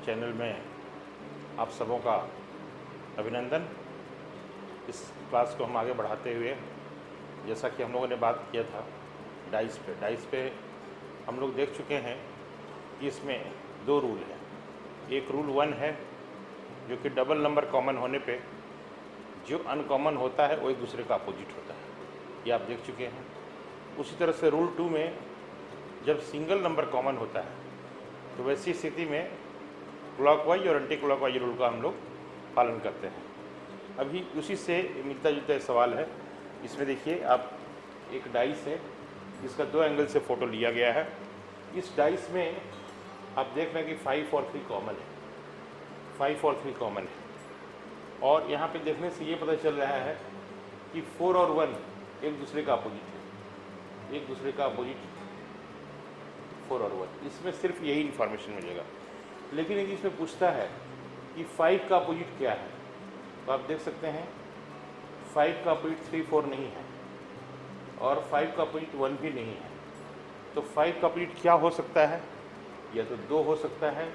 Channel में आप सबों का अभिनंदन। इस क्लास को हम आगे बढ़ाते हुए, जैसा कि हम लोगों ने बात किया था डाइस पे हम लोग देख चुके हैं कि इसमें दो रूल हैं। एक रूल 1 है जो कि डबल नंबर कॉमन होने पे जो अनकॉमन होता है वो एक दूसरे का अपोजिट होता है, ये आप देख चुके हैं। उसी तरह से रूल 2 में जब सिंगल नंबर कॉमन होता है तो वैसी स्थिति में क्लॉकवाइज और एंटी क्लॉकवाइज रूल का हम लोग पालन करते हैं। अभी उसी से मिलता जुलता सवाल है। इसमें देखिए, आप एक डाइस है जिसका 2 एंगल से फ़ोटो लिया गया है। इस डाइस में आप देख रहे हैं कि 5 और 3 कॉमन है, 5 और 3 कॉमन है। और यहाँ पे देखने से ये पता चल रहा है कि 4 और 1 एक दूसरे का अपोजिट है, एक दूसरे का अपोजिट 4 और 1। इसमें सिर्फ यही इन्फॉर्मेशन मिलेगा। लेकिन यदि इसमें पूछता है कि 5 का अपोजिट क्या है, तो आप देख सकते हैं 5 का अपोजिट 3, 4 नहीं है और 5 का अपोजिट 1 भी नहीं है। तो 5 का अपोजिट क्या हो सकता है? या तो 2 हो सकता है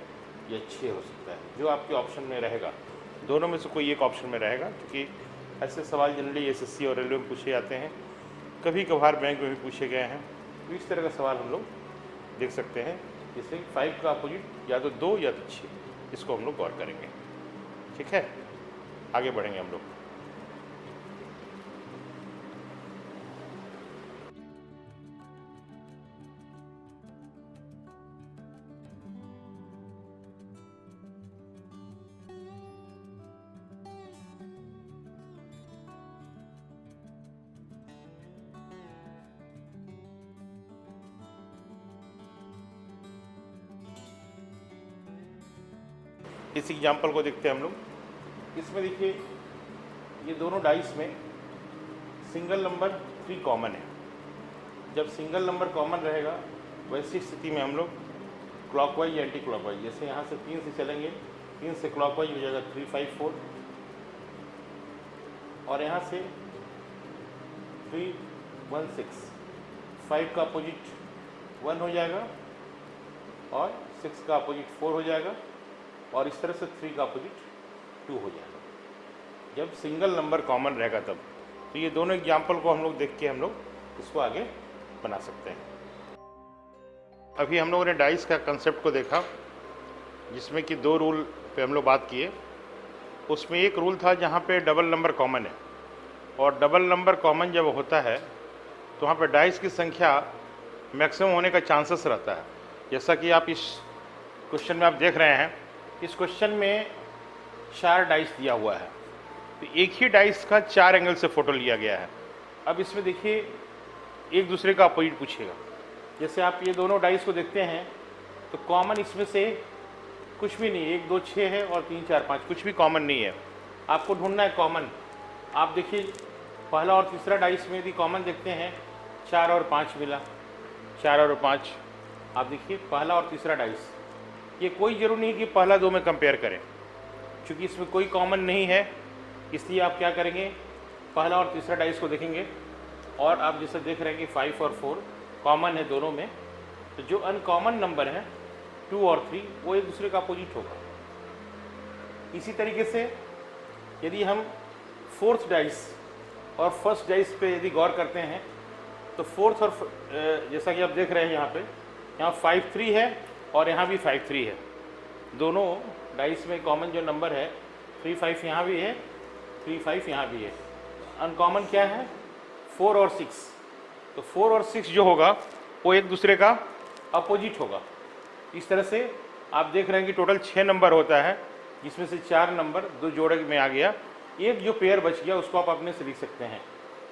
या 6 हो सकता है, जो आपके ऑप्शन में रहेगा। दोनों में से कोई एक ऑप्शन में रहेगा, क्योंकि ऐसे सवाल जनरली एसएससी और रेलवे में पूछे जाते हैं, कभी कभार बैंक में भी पूछे गए हैं। तो इस तरह का सवाल हम लोग देख सकते हैं। जैसे 5 का अपोजिट या तो 2 या तो 6, इसको हम लोग गौर करेंगे। ठीक है, आगे बढ़ेंगे हम लोग। इस एग्जाम्पल को देखते हैं हम लोग। इसमें देखिए, ये दोनों डाइस में सिंगल नंबर 3 कॉमन है। जब सिंगल नंबर कॉमन रहेगा वैसी स्थिति में हम लोग क्लॉकवाइज या एंटी क्लॉकवाइज, जैसे यहाँ से 3 से चलेंगे, 3 से क्लॉकवाइज हो जाएगा 3, 5, 4, और यहाँ से 3, 1, 6। 5 का अपोजिट 1 हो जाएगा और 6 का अपोजिट 4 हो जाएगा, और इस तरह से 3 का अपोजिट 2 हो जाएगा। जब सिंगल नंबर कॉमन रहेगा तब। तो ये दोनों एग्जाम्पल को हम लोग देख के हम लोग इसको आगे बना सकते हैं। अभी हम लोगों ने डाइस का कंसेप्ट को देखा, जिसमें कि 2 रूल पे हम लोग बात किए। उसमें एक रूल था जहाँ पे डबल नंबर कॉमन है, और डबल नंबर कॉमन जब होता है तो वहाँ पे डाइस की संख्या मैक्सिमम होने का चांसेस रहता है। जैसा कि आप इस क्वेश्चन में आप देख रहे हैं, इस क्वेश्चन में 4 डाइस दिया हुआ है, तो एक ही डाइस का 4 एंगल से फ़ोटो लिया गया है। अब इसमें देखिए, एक दूसरे का अपोजिट पूछेगा। जैसे आप ये दोनों डाइस को देखते हैं तो कॉमन इसमें से कुछ भी नहीं है। 1, 2, 6 है और 3, 4, 5 कुछ भी कॉमन नहीं है। आपको ढूंढना है कॉमन। आप देखिए, पहला और तीसरा डाइस में यदि कॉमन देखते हैं 4 और 5 मिला, 4 और 5। आप देखिए पहला और तीसरा डाइस, ये कोई ज़रूरी नहीं कि पहला 2 में कंपेयर करें, क्योंकि इसमें कोई कॉमन नहीं है। इसलिए आप क्या करेंगे, पहला और तीसरा डाइस को देखेंगे, और आप जैसे देख रहे हैं कि 5 और 4 कॉमन है दोनों में। तो जो अनकॉमन नंबर है 2 और 3 वो एक दूसरे का अपोजिट होगा। इसी तरीके से यदि हम 4th डाइस और 1st डाइस पे यदि गौर करते हैं तो 4th और जैसा कि आप देख रहे हैं यहाँ 5, 3 है और यहाँ भी 5, 3 है। दोनों डाइस में कॉमन जो नंबर है 3, 5 यहाँ भी है, 3, 5 यहाँ भी है। अनकॉमन क्या है? 4 और 6। तो 4 और 6 जो होगा वो एक दूसरे का अपोजिट होगा। इस तरह से आप देख रहे हैं कि टोटल 6 नंबर होता है, जिसमें से 4 नंबर 2 जोड़े में आ गया। एक जो पेयर बच गया उसको आप अपने से लिख सकते हैं,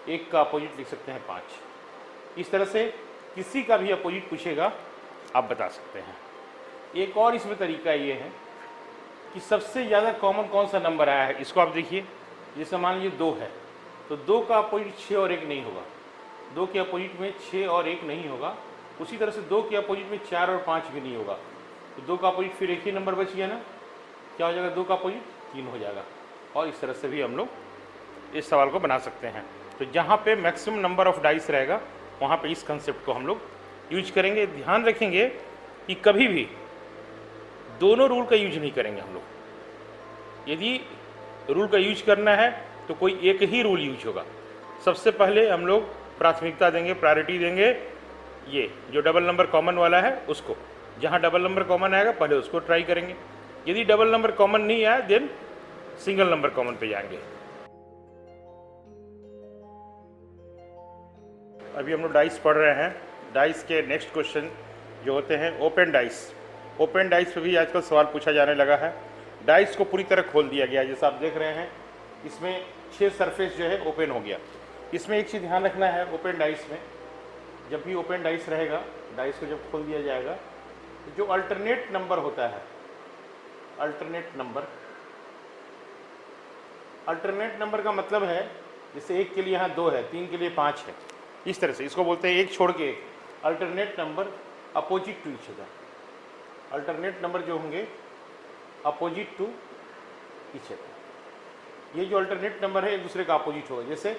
एक का अपोजिट लिख सकते हैं 5। इस तरह से किसी का भी अपोजिट पूछेगा आप बता सकते हैं। एक और इसमें तरीका ये है कि सबसे ज़्यादा कॉमन कौन सा नंबर आया है, इसको आप देखिए। जैसे मान लीजिए 2 है, तो 2 का अपोजिट 6 और 1 नहीं होगा। 2 के अपोजिट में 6 और 1 नहीं होगा। उसी तरह से 2 के अपोजिट में 4 और 5 भी नहीं होगा। तो 2 का अपोजिट फिर एक ही नंबर बच गया ना, क्या हो जाएगा? 2 का अपोजिट 3 हो जाएगा। और इस तरह से भी हम लोग इस सवाल को बना सकते हैं। तो जहाँ पे मैक्सिमम नंबर ऑफ डाइस रहेगा वहाँ पे इस कंसेप्ट को हम लोग यूज करेंगे। ध्यान रखेंगे कि कभी भी दोनों रूल का यूज नहीं करेंगे हम लोग। यदि रूल का यूज करना है तो कोई एक ही रूल यूज होगा। सबसे पहले हम लोग प्राथमिकता देंगे, प्रायोरिटी देंगे ये जो डबल नंबर कॉमन वाला है उसको। जहाँ डबल नंबर कॉमन आएगा पहले उसको ट्राई करेंगे। यदि डबल नंबर कॉमन नहीं आया देन सिंगल नंबर कॉमन पे जाएंगे। अभी हम लोग डाइस पढ़ रहे हैं। डाइस के नेक्स्ट क्वेश्चन जो होते हैं ओपन डाइस। ओपन डाइस पे भी आजकल सवाल पूछा जाने लगा है। डाइस को पूरी तरह खोल दिया गया, जैसा आप देख रहे हैं इसमें 6 सरफेस जो है ओपन हो गया। इसमें एक चीज़ ध्यान रखना है, ओपन डाइस में जब भी ओपन डाइस रहेगा, डाइस को जब खोल दिया जाएगा तो जो अल्टरनेट नंबर होता है, अल्टरनेट नंबर का मतलब है जैसे 1 के लिए यहाँ 2 है, 3 के लिए 5 है, इस तरह से इसको बोलते हैं एक छोड़ के एक। Alternate number opposite to each other, alternate number जो होंगे अपोजिट टू ईच अदर। ये जो अल्टरनेट नंबर है एक दूसरे का अपोजिट होगा। जैसे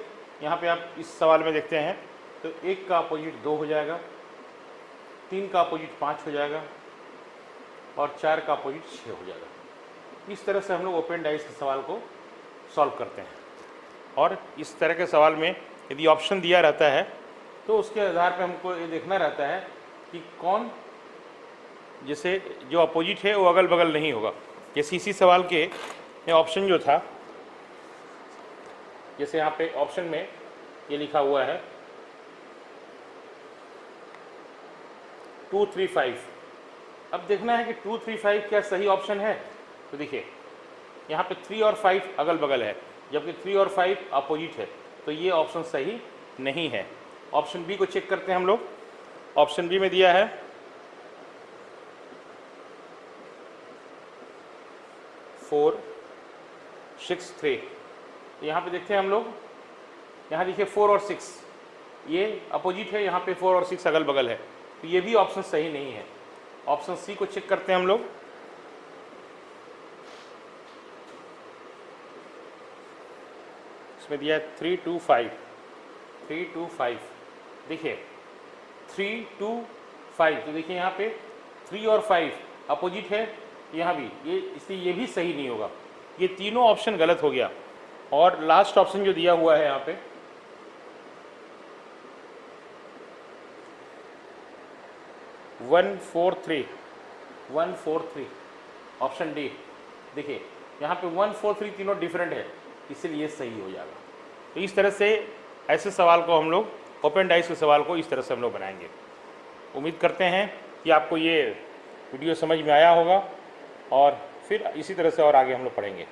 यहाँ पे आप इस सवाल में देखते हैं तो 1 का अपोजिट 2 हो जाएगा, 3 का अपोजिट 5 हो जाएगा और 4 का अपोजिट 6 हो जाएगा। इस तरह से हम लोग ओपन डाइस के सवाल को सॉल्व करते हैं। और इस तरह के सवाल में यदि ऑप्शन दिया रहता है तो उसके आधार पर हमको ये देखना रहता है कि कौन, जैसे जो अपोजिट है वो अगल बगल नहीं होगा। जैसे इसी सवाल के ऑप्शन जो था, जैसे यहाँ पे ऑप्शन में ये लिखा हुआ है 2, 3, 5। अब देखना है कि 2, 3, 5 क्या सही ऑप्शन है। तो देखिए यहाँ पे 3 और 5 अगल बगल है, जबकि 3 और 5 अपोजिट है, तो ये ऑप्शन सही नहीं है। ऑप्शन बी को चेक करते हैं हम लोग। ऑप्शन बी में दिया है 4, 6, 3। यहाँ पे देखते हैं हम लोग, यहाँ देखिए 4 और 6 ये अपोजिट है, यहाँ पे 4 और 6 अगल बगल है, तो ये भी ऑप्शन सही नहीं है। ऑप्शन सी को चेक करते हैं हम लोग। इसमें दिया है 3, 2, 5, 3, 2, 5। देखिए 3, 2, 5, तो देखिए यहाँ पे 3 और 5 अपोजिट है, यहाँ भी ये, इसलिए ये भी सही नहीं होगा। ये तीनों ऑप्शन गलत हो गया। और लास्ट ऑप्शन जो दिया हुआ है यहाँ पे 1, 4, 3, 1, 4, 3, ऑप्शन डी। देखिए यहाँ पे 1, 4, 3 तीनों डिफरेंट है, इसलिए सही हो जाएगा। तो इस तरह से ऐसे सवाल को हम लोग, ओपन डाइस के सवाल को इस तरह से हम लोग बनाएंगे। उम्मीद करते हैं कि आपको ये वीडियो समझ में आया होगा और फिर इसी तरह से और आगे हम लोग पढ़ेंगे।